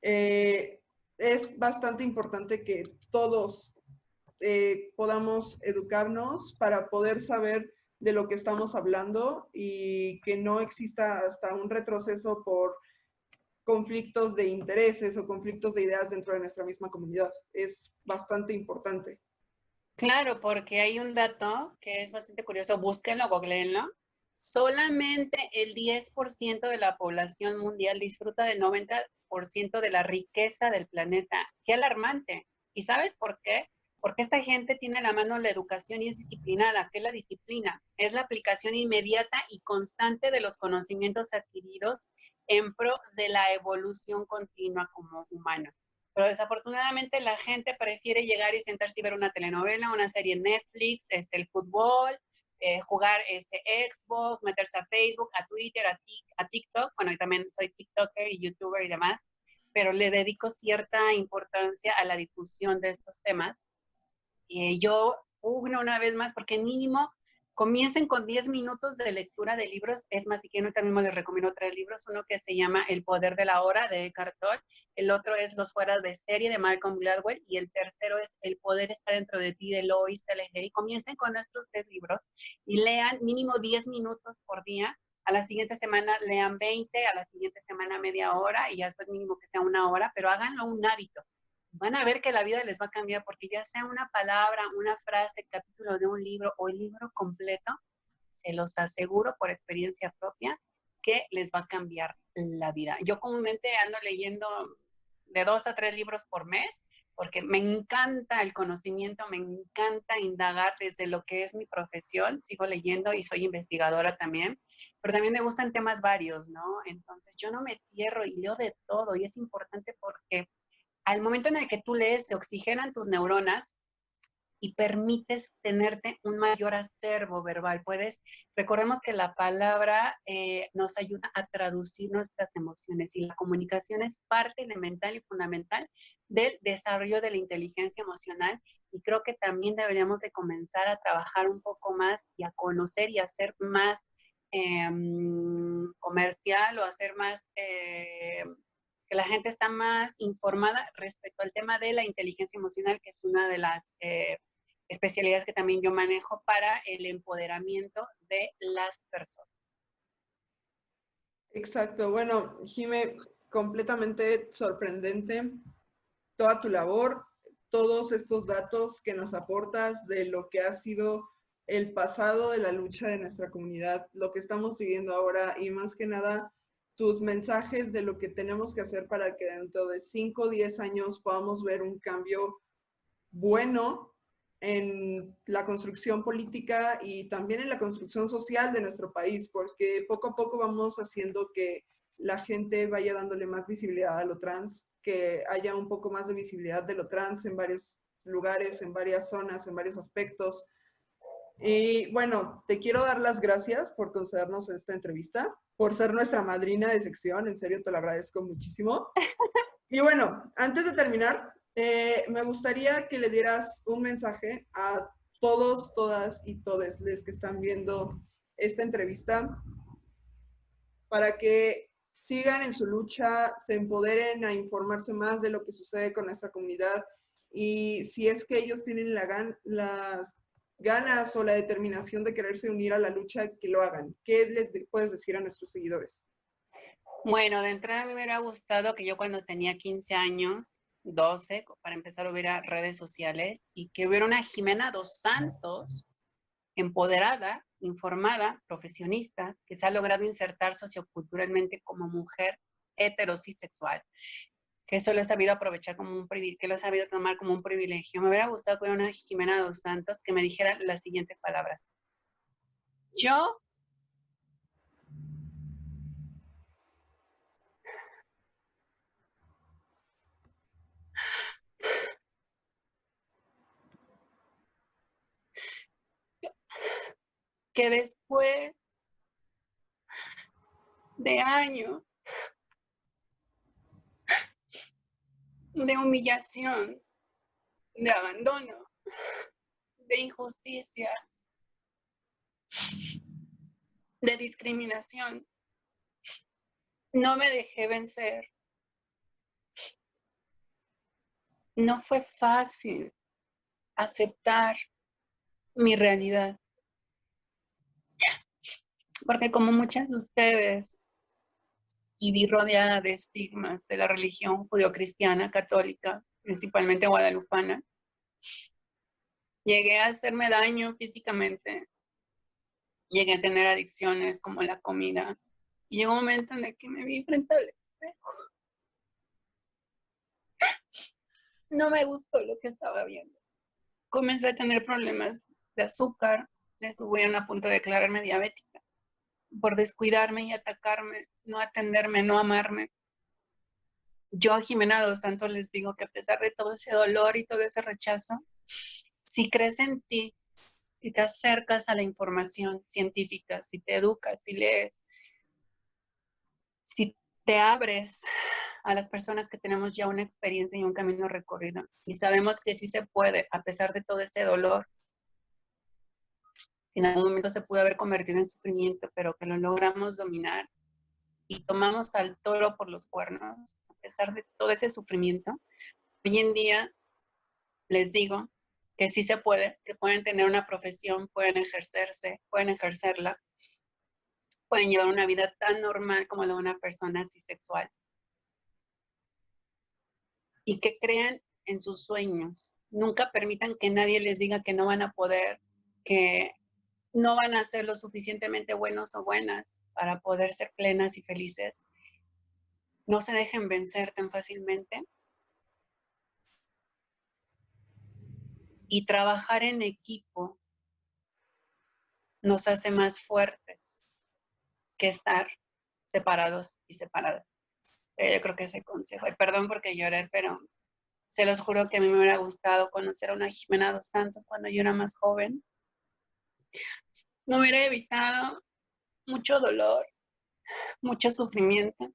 Es bastante importante que todos podamos educarnos para poder saber de lo que estamos hablando y que no exista hasta un retroceso por conflictos de intereses o conflictos de ideas dentro de nuestra misma comunidad. Es bastante importante. Claro, porque hay un dato que es bastante curioso, búsquenlo, googleenlo. Solamente el 10% de la población mundial disfruta del 90% de la riqueza del planeta. ¡Qué alarmante! ¿Y sabes por qué? Porque esta gente tiene a la mano la educación y es disciplinada. ¿Qué es la disciplina? Es la aplicación inmediata y constante de los conocimientos adquiridos en pro de la evolución continua como humano. Pero desafortunadamente la gente prefiere llegar y sentarse y ver una telenovela, una serie en Netflix, el fútbol, jugar Xbox, meterse a Facebook, a Twitter, a TikTok. Bueno, yo también soy TikToker y YouTuber y demás, pero le dedico cierta importancia a la difusión de estos temas. Yo pugno una vez más porque mínimo comiencen con 10 minutos de lectura de libros. Es más, si quieren, también les recomiendo 3 libros. Uno que se llama El poder de la hora, de Eckhart Tolle. El otro es Los fueras de serie, de Malcolm Gladwell. Y el tercero es El poder está dentro de ti, de Lois L.G. Comiencen con estos 3 libros y lean mínimo 10 minutos por día. A la siguiente semana lean 20, a la siguiente semana media hora y ya después mínimo que sea 1 hora, pero háganlo un hábito. Van a ver que la vida les va a cambiar porque ya sea una palabra, una frase, capítulo de un libro o el libro completo, se los aseguro por experiencia propia que les va a cambiar la vida. Yo comúnmente ando leyendo de 2 a 3 libros por mes porque me encanta el conocimiento, me encanta indagar desde lo que es mi profesión. Sigo leyendo y soy investigadora también, pero también me gustan temas varios, ¿no? Entonces yo no me cierro y leo de todo, y es importante porque al momento en el que tú lees, se oxigenan tus neuronas y permites tenerte un mayor acervo verbal. Recordemos que la palabra nos ayuda a traducir nuestras emociones, y la comunicación es parte elemental y fundamental del desarrollo de la inteligencia emocional, y creo que también deberíamos de comenzar a trabajar un poco más y a conocer y a hacer más comercial, o hacer más que la gente está más informada respecto al tema de la inteligencia emocional, que es una de las especialidades que también yo manejo para el empoderamiento de las personas. Exacto. Bueno, Jime, completamente sorprendente toda tu labor, todos estos datos que nos aportas de lo que ha sido el pasado de la lucha de nuestra comunidad, lo que estamos viviendo ahora y más que nada tus mensajes de lo que tenemos que hacer para que dentro de 5 o 10 años podamos ver un cambio bueno en la construcción política y también en la construcción social de nuestro país, porque poco a poco vamos haciendo que la gente vaya dándole más visibilidad a lo trans, que haya un poco más de visibilidad de lo trans en varios lugares, en varias zonas, en varios aspectos. Y bueno, te quiero dar las gracias por concedernos esta entrevista, por ser nuestra madrina de sección, en serio te lo agradezco muchísimo. Y bueno, antes de terminar, me gustaría que le dieras un mensaje a todos, todas y todes los que están viendo esta entrevista para que sigan en su lucha, se empoderen a informarse más de lo que sucede con nuestra comunidad y si es que ellos tienen las ganas o la determinación de quererse unir a la lucha, que lo hagan. ¿Qué les puedes decir a nuestros seguidores? Bueno, de entrada me hubiera gustado que yo cuando tenía 15 años, 12, para empezar hubiera redes sociales y que hubiera una Jimena Dos Santos empoderada, informada, profesionista, que se ha logrado insertar socioculturalmente como mujer heterosexual, que eso lo he sabido aprovechar como un privilegio, que lo he sabido tomar como un privilegio. Me hubiera gustado que hubiera una Jimena Dos Santos que me dijera las siguientes palabras. Yo que después de años de humillación, de abandono, de injusticias, de discriminación, no me dejé vencer. No fue fácil aceptar mi realidad, porque como muchas de ustedes, y vi rodeada de estigmas de la religión judeocristiana católica, principalmente guadalupana, llegué a hacerme daño físicamente, llegué a tener adicciones como la comida, y llegó un momento en el que me vi frente al espejo. No me gustó lo que estaba viendo. Comencé a tener problemas de azúcar, estuve a punto de declararme diabética por descuidarme y atacarme, no atenderme, no amarme. Yo a Jimena Dos Santos les digo que a pesar de todo ese dolor y todo ese rechazo, si crees en ti, si te acercas a la información científica, si te educas, si lees, si te abres a las personas que tenemos ya una experiencia y un camino recorrido y sabemos que sí se puede, a pesar de todo ese dolor, que en algún momento se pudo haber convertido en sufrimiento, pero que lo logramos dominar y tomamos al toro por los cuernos, a pesar de todo ese sufrimiento, hoy en día les digo que sí se puede, que pueden tener una profesión, pueden ejercerse, pueden ejercerla, pueden llevar una vida tan normal como la de una persona cisexual. Y que crean en sus sueños. Nunca permitan que nadie les diga que no van a poder, que no van a ser lo suficientemente buenos o buenas para poder ser plenas y felices. No se dejen vencer tan fácilmente. Y trabajar en equipo nos hace más fuertes que estar separados y separadas. Yo creo que ese consejo, y perdón porque lloré, pero se los juro que a mí me hubiera gustado conocer a una Jimena Dos Santos cuando yo era más joven. Me hubiera evitado mucho dolor, mucho sufrimiento.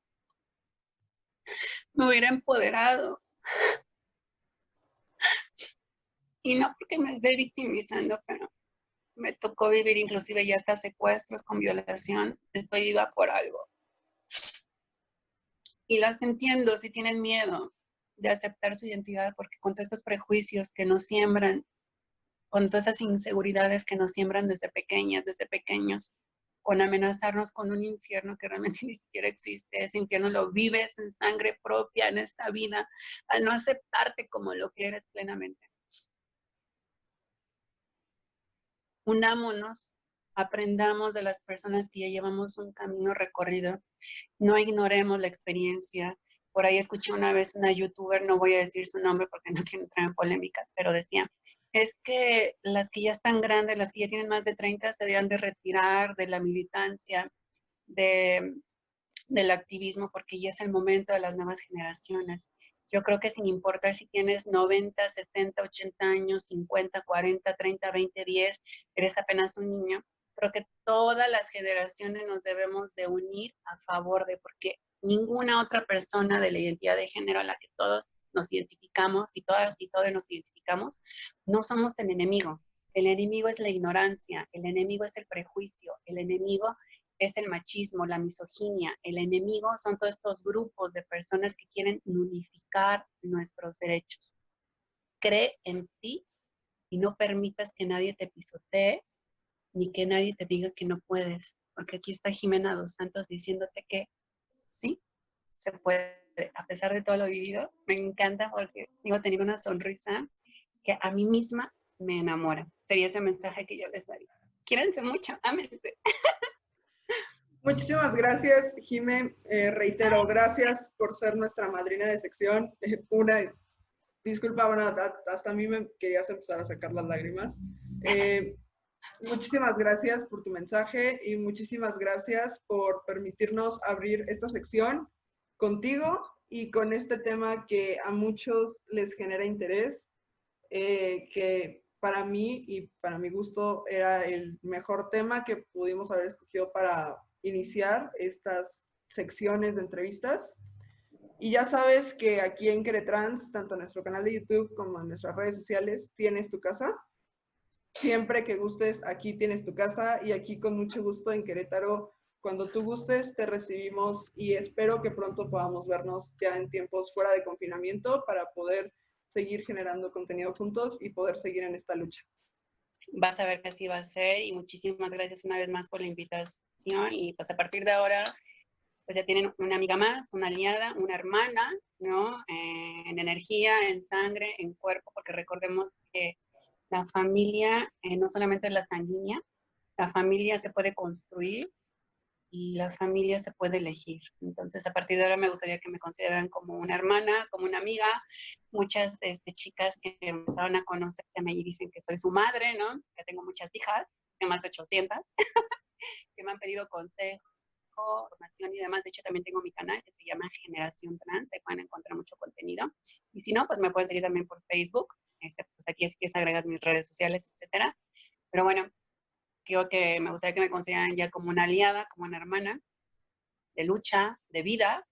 Me hubiera empoderado. Y no porque me esté victimizando, pero me tocó vivir inclusive ya hasta secuestros con violación. Estoy viva por algo. Y las entiendo si tienen miedo de aceptar su identidad, porque con todos estos prejuicios que nos siembran, con todas esas inseguridades que nos siembran desde pequeñas, desde pequeños, con amenazarnos con un infierno que realmente ni siquiera existe. Ese infierno lo vives en sangre propia en esta vida, al no aceptarte como lo que eres plenamente. unámonos, aprendamos de las personas que ya llevamos un camino recorrido, no ignoremos la experiencia. Por ahí escuché una vez una youtuber, no voy a decir su nombre porque no quiero entrar en polémicas, pero decía, es que las que ya están grandes, las que ya tienen más de 30, se deben de retirar de la militancia, de, del activismo, porque ya es el momento de las nuevas generaciones. Yo creo que sin importar si tienes 90, 70, 80 años, 50, 40, 30, 20, 10, eres apenas un niño, creo que todas las generaciones nos debemos de unir a favor de, porque ninguna otra persona de la identidad de género a la que todos nos identificamos y todas y todos nos identificamos, no somos el enemigo. El enemigo es la ignorancia, el enemigo es el prejuicio, el enemigo es el machismo, la misoginia. El enemigo son todos estos grupos de personas que quieren unificar nuestros derechos. Cree en ti y no permitas que nadie te pisotee ni que nadie te diga que no puedes. Porque aquí está Jimena Dos Santos diciéndote que sí, se puede. A pesar de todo lo vivido, me encanta porque sigo teniendo una sonrisa que a mí misma me enamora. Sería ese mensaje que yo les daría. Quiéranse mucho, ámense. Muchísimas gracias, Jime. Reitero, gracias por ser nuestra madrina de sección. Una disculpa, bueno, hasta a mí me querías empezar a sacar las lágrimas. Muchísimas gracias por tu mensaje y muchísimas gracias por permitirnos abrir esta sección contigo y con este tema que a muchos les genera interés, que para mí y para mi gusto era el mejor tema que pudimos haber escogido para iniciar estas secciones de entrevistas. Y ya sabes que aquí en Queretrans, tanto en nuestro canal de YouTube como en nuestras redes sociales, tienes tu casa. Siempre que gustes, aquí tienes tu casa y aquí con mucho gusto en Querétaro, cuando tú gustes, te recibimos y espero que pronto podamos vernos ya en tiempos fuera de confinamiento para poder seguir generando contenido juntos y poder seguir en esta lucha. Vas a ver que así va a ser y muchísimas gracias una vez más por la invitación y pues a partir de ahora pues ya tienen una amiga más, una aliada, una hermana, ¿no? En energía, en sangre, en cuerpo, porque recordemos que la familia no solamente es la sanguínea, la familia se puede construir y la familia se puede elegir. Entonces, a partir de ahora me gustaría que me consideraran como una hermana, como una amiga. Muchas chicas que empezaron a conocerse y dicen que soy su madre, ¿no? Que tengo muchas hijas, de más de 800, que me han pedido consejo, formación y demás. De hecho, también tengo mi canal que se llama Generación Trans, ahí pueden encontrar mucho contenido. Y si no, pues me pueden seguir también por Facebook. Pues aquí es que agregas mis redes sociales, etcétera. Pero bueno, creo que me gustaría que me consideraran ya como una aliada, como una hermana de lucha, de vida,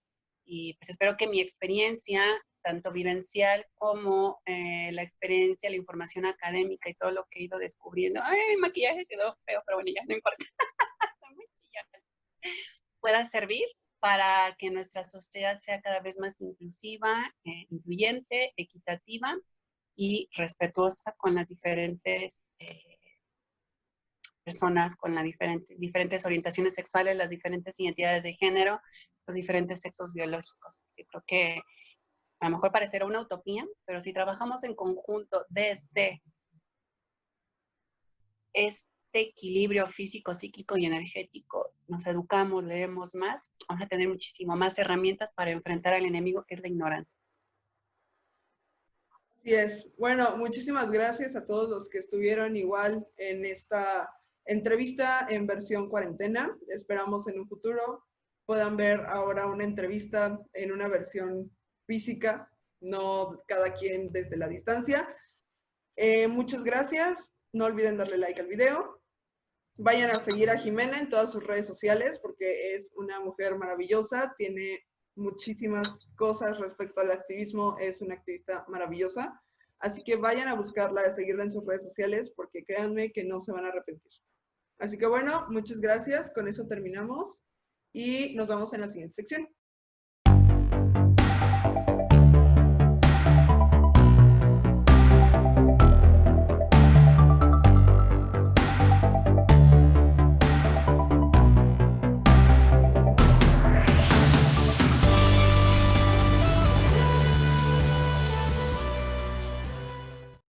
y pues espero que mi experiencia, tanto vivencial como la experiencia, la información académica y todo lo que he ido descubriendo, ay, mi maquillaje quedó feo, pero bueno, ya no importa, estoy muy chillada, pueda servir para que nuestra sociedad sea cada vez más inclusiva, incluyente, equitativa y respetuosa con las diferentes personas con las diferentes orientaciones sexuales, las diferentes identidades de género, los diferentes sexos biológicos. Yo creo que a lo mejor parecerá una utopía, pero si trabajamos en conjunto desde este equilibrio físico, psíquico y energético, nos educamos, leemos más, vamos a tener muchísimo más herramientas para enfrentar al enemigo que es la ignorancia. Así es. Bueno, muchísimas gracias a todos los que estuvieron igual en esta entrevista en versión cuarentena. Esperamos en un futuro puedan ver ahora una entrevista en una versión física, no cada quien desde la distancia. Muchas gracias. No olviden darle like al video. Vayan a seguir a Jimena en todas sus redes sociales porque es una mujer maravillosa, tiene muchísimas cosas respecto al activismo, es una activista maravillosa. Así que vayan a buscarla, a seguirla en sus redes sociales porque créanme que no se van a arrepentir. Así que bueno, muchas gracias, con eso terminamos y nos vemos en la siguiente sección.